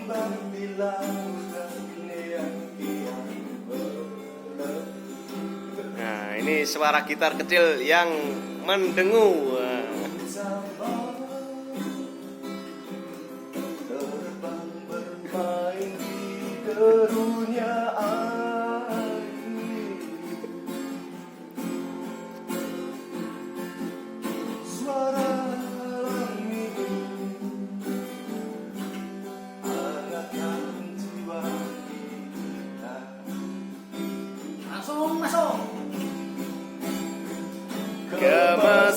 kembang bilang yang kian berlebih. Nah, ini suara gitar kecil yang mendengu. Terbang bermain di derunya air. Suara langit hangatkan jiwa kita. Langsung masuk.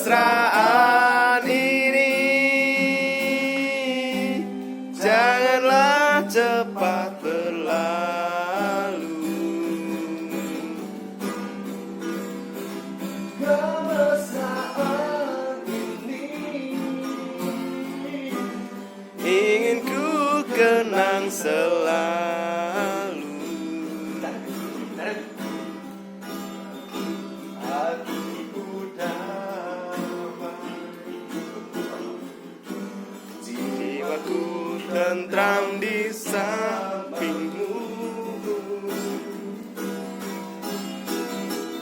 Kemesraan ini janganlah cepat berlalu. Kemesraan ini Ingin ku kenang selalu. hatiku damai, Jiwaku tentram di sampingmu.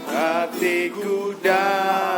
Hatiku damai.